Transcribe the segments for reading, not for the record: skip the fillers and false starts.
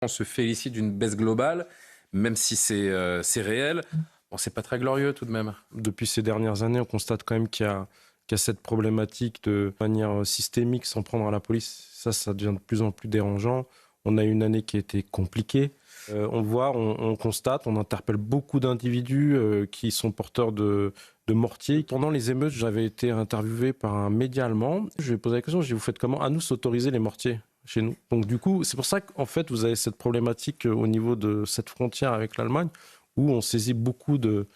On se félicite d'une baisse globale, même si c'est réel. Bon, c'est pas très glorieux tout de même. Depuis ces dernières années, on constate quand même qu'il y a cette problématique de manière systémique s'en prendre à la police. Ça devient de plus en plus dérangeant. On a eu une année qui a été compliquée. On voit, on constate, on interpelle beaucoup d'individus qui sont porteurs de mortiers. Pendant les émeutes, j'avais été interviewé par un média allemand. Je lui ai posé la question, je lui ai dit, vous faites comment à nous s'autoriser les mortiers chez nous? Donc du coup, c'est pour ça qu'en fait, vous avez cette problématique au niveau de cette frontière avec l'Allemagne, où on saisit beaucoup de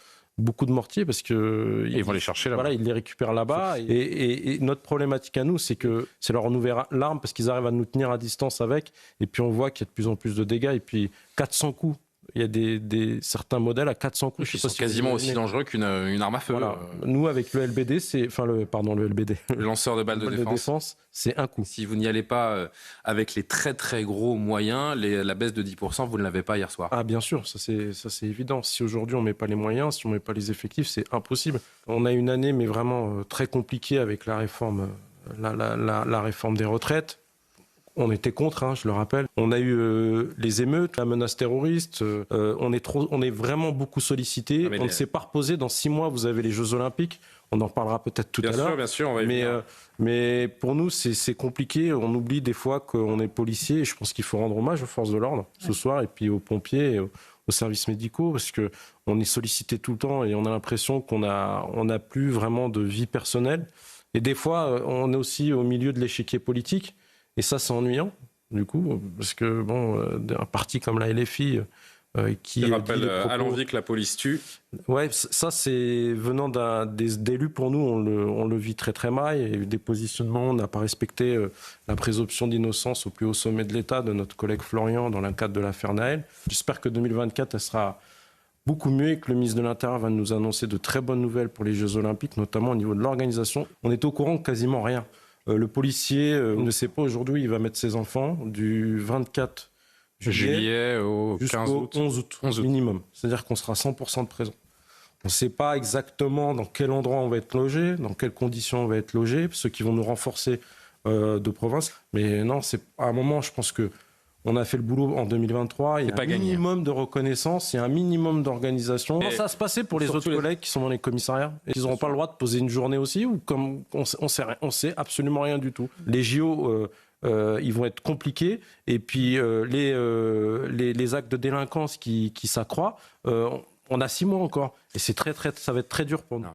mortiers parce que ils vont les chercher là-bas. Voilà, ils les récupèrent là-bas. Et notre problématique à nous, c'est que c'est leur nouvel l'arme parce qu'ils arrivent à nous tenir à distance avec. Et puis on voit qu'il y a de plus en plus de dégâts. Et puis 400 coups. Il y a certains modèles à 400 coups. Qui sont quasiment aussi dangereux qu'une arme à feu. Voilà. Nous, avec le LBD, le LBD. Le lanceur de balles de défense, c'est un coup. Si vous n'y allez pas avec les très très gros moyens, la baisse de 10%, vous ne l'avez pas hier soir. Ah bien sûr, ça c'est évident. Si aujourd'hui on ne met pas les moyens, si on ne met pas les effectifs, c'est impossible. On a une année mais vraiment très compliquée avec la réforme, la réforme des retraites. On était contre, je le rappelle. On a eu les émeutes, la menace terroriste. On est vraiment beaucoup sollicité. On ne s'est pas reposé. Dans 6 mois, vous avez les Jeux Olympiques. On en reparlera peut-être tout à l'heure. Bien sûr, on va y venir. Mais pour nous, c'est compliqué. On oublie des fois qu'on est policier. Et je pense qu'il faut rendre hommage aux forces de l'ordre ce soir, et puis aux pompiers, et aux services médicaux, parce qu'on est sollicité tout le temps et on a l'impression qu'on n'a plus vraiment de vie personnelle. Et des fois, on est aussi au milieu de l'échiquier politique. Et ça, c'est ennuyant, du coup, parce que, un parti comme la LFI qui rappelle à l'envie que la police tue. Ouais, ça, c'est venant d'élus, pour nous, on le vit très très mal. Il y a eu des positionnements, on n'a pas respecté la présomption d'innocence au plus haut sommet de l'État de notre collègue Florian dans le cadre de l'affaire Naël. J'espère que 2024, elle sera beaucoup mieux et que le ministre de l'Intérieur va nous annoncer de très bonnes nouvelles pour les Jeux Olympiques, notamment au niveau de l'organisation. On est au courant de quasiment rien. Le policier ne sait pas aujourd'hui, il va mettre ses enfants du 24 juillet au 15 jusqu'au août. 11 août minimum. C'est-à-dire qu'on sera 100% de présent. On ne sait pas exactement dans quel endroit on va être logé, dans quelles conditions on va être logé, ceux qui vont nous renforcer de province. Mais non, à un moment, je pense que on a fait le boulot en 2023. Il y a un minimum de reconnaissance, il y a un minimum d'organisation. Comment ça va se passer pour les autres collègues qui sont dans les commissariats? Ils n'auront pas le droit de poser une journée aussi, ou comme on sait absolument rien du tout. Les JO, ils vont être compliqués. Et puis les actes de délinquance qui s'accroît, on a 6 mois encore. Et ça va être très dur pour nous.